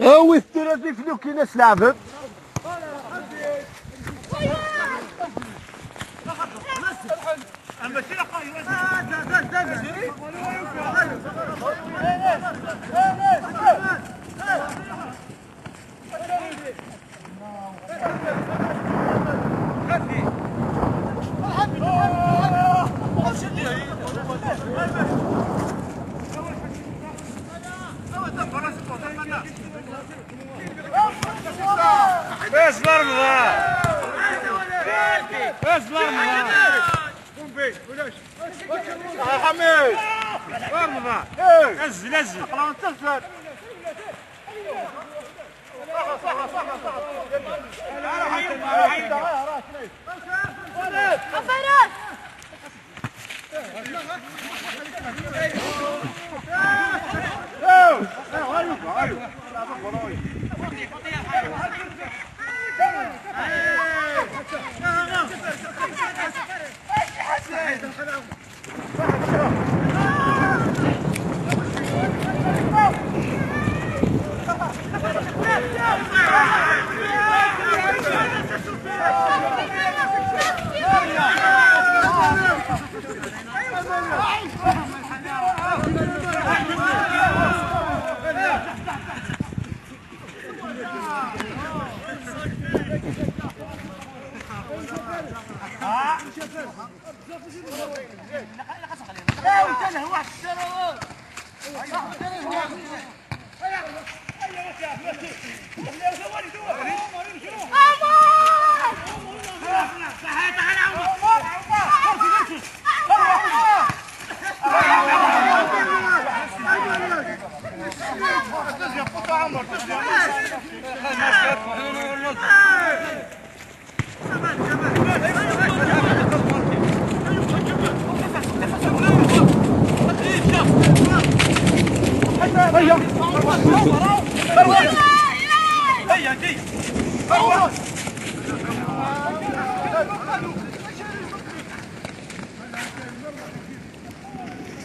هو الثلاثي فلو كي ناس لعبت بس مرمضة بس مرمضة حميد مرمضة نزل نزل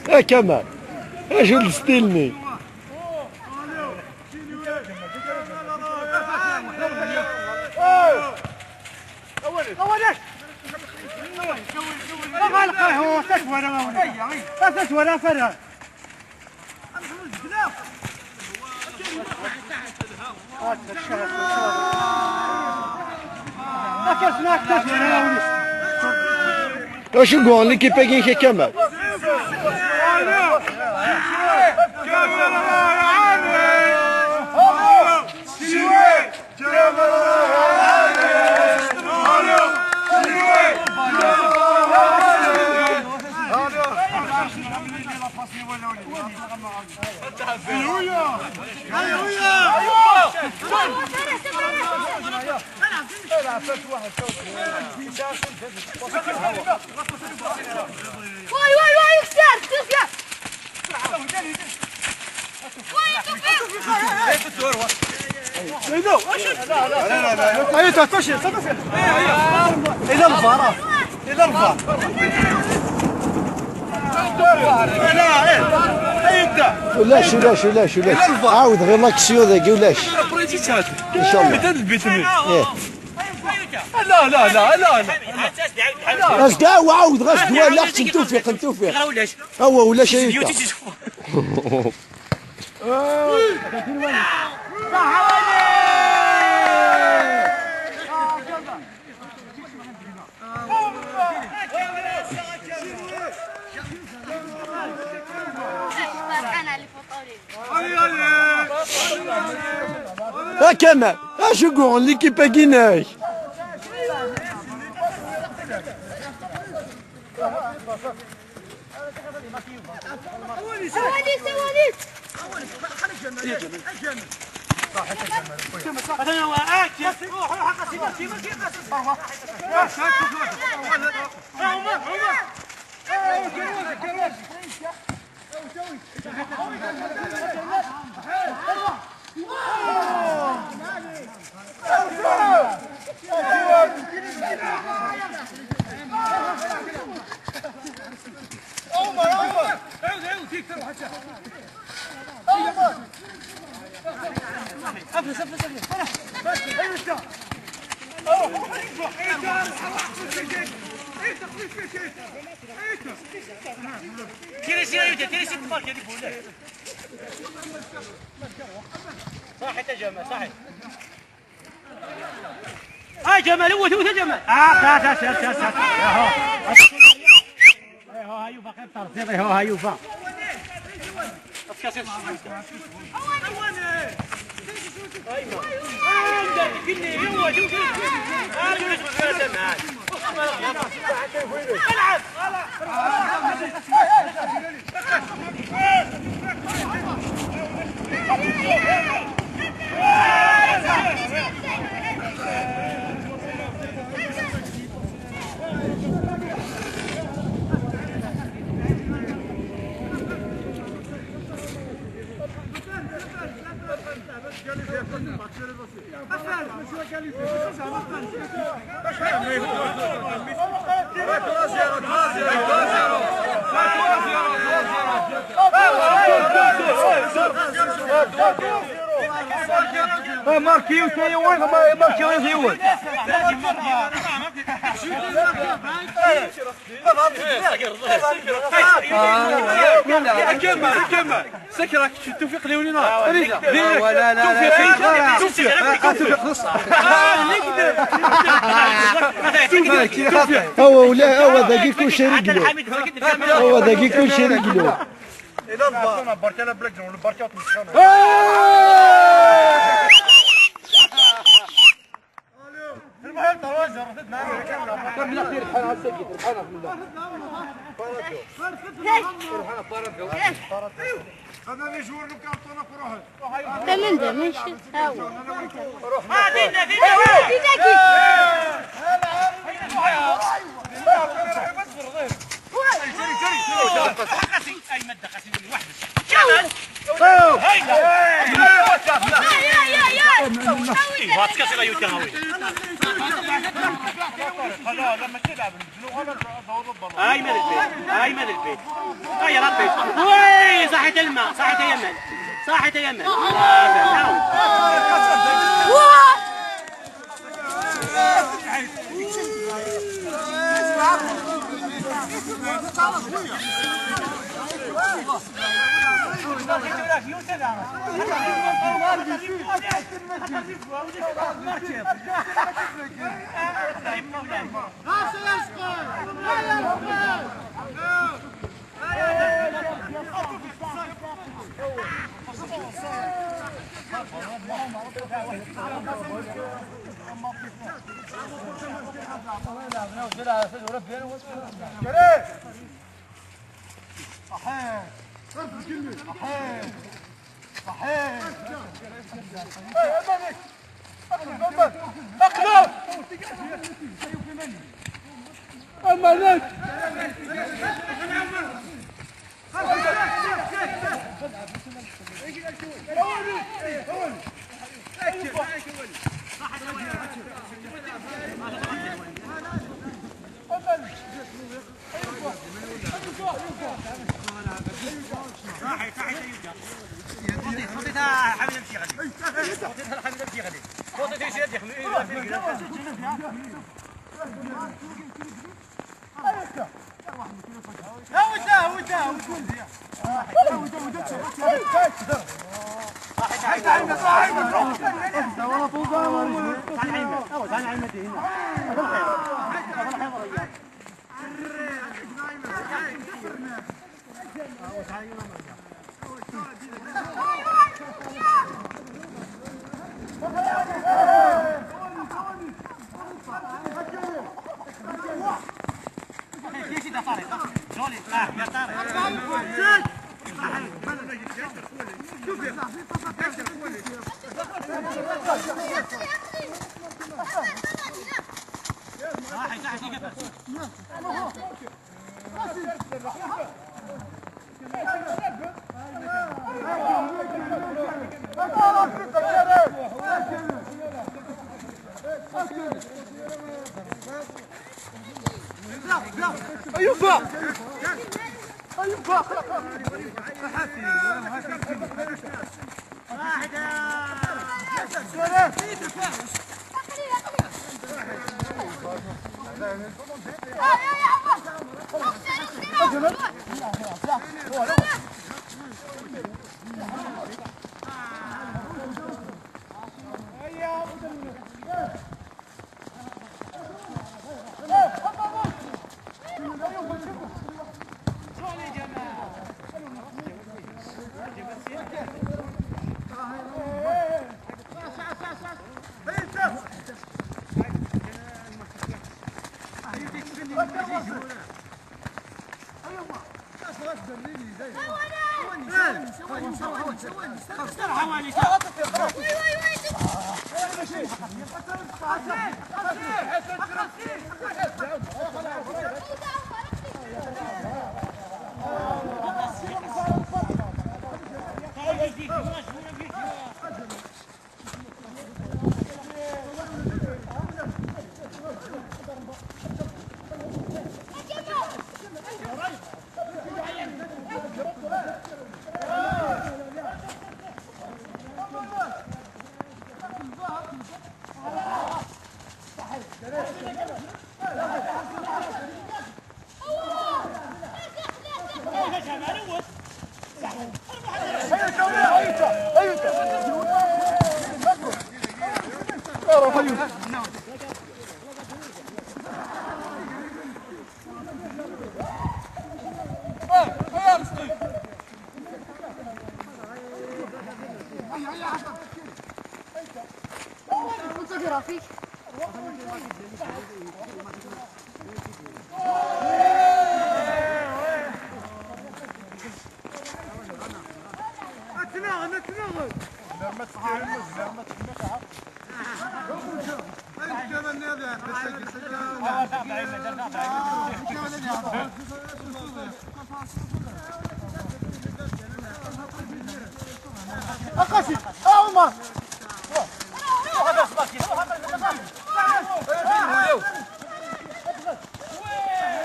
يا كمال ايش تستلني ولا فرق ايش نقول لك كيف كمال واي واي واي كسر كسر ايوه تفشل الى الفار الى الفار ولاش ولاش ولاش ولاش عاود غير لاكسيو ذاك ولاش ان شاء الله لا لا لا لا غاس كاع وعاود غاس دوا لا احسن توفيق توفيق هو ولا شيء ها كمال اش يقول ليكيب كيناي صحيح يا جمال صحيح. هاي جمال هو جمال. هاي يوفا كان ترتيب هاي يوفا. ماركيو ثاني وين ماركيو يزيون كمل سكرك توفيق لولينا ولا لا توفيق هو ولا هو دقيق وشريك له هو دقيق وشريك له إذا بركنا بلقنا ولا بركات مسخنة المهم تراجع رفدنا كم من أخير الحين هالسجد الحين هذا نجور نكرتنا فروحه ده من ده مش هاو هذه اي ماده قاسي واحده ايمن البيت غير البيت وي صحت الماء صحت يمن صحت يمن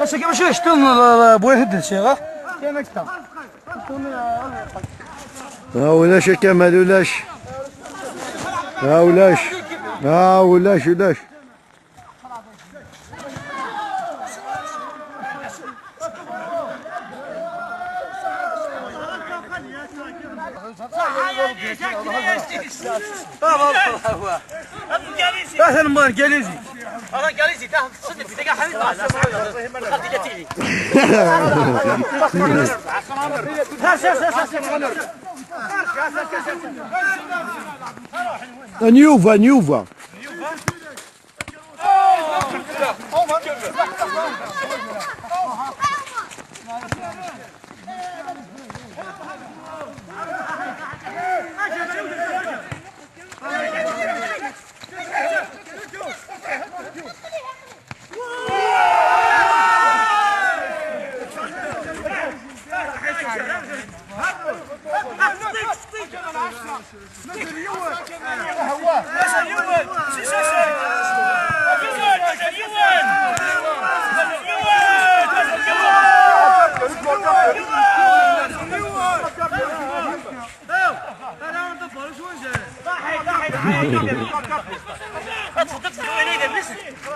بس كيف شو يشتون بواحد الشيء كان اكثر ولاش يا كمال ولاش ولاش ولاش ولاش اهلا مان جاليزي والله جاليزي تاخذ صدق في دقيقه حبيبي نيوفا نيوفا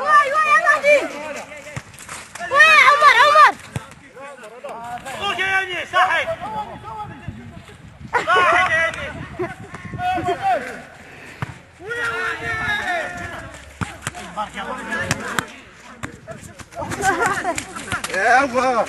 واي واي يا مهدي واي عمر عمر خذ يا ابني صحي صحي يا ابني يا ابا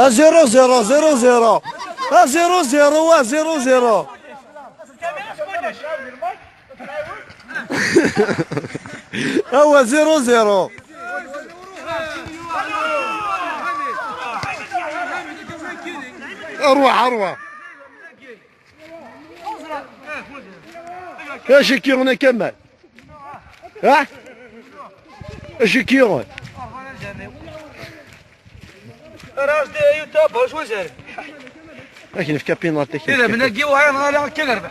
زيرو زيرو زيرو زيرو زيرو زيرو زيرو زيرو هو زيرو زيرو اروح اروح ايش كيرنا كمل ها ايش كيرنا راجل يوتيوب واش وزاري لكن في كابينات اذا بنجيو هاي انا كنربح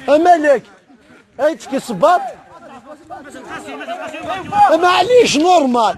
مالك هيتك صباط معليش نورمال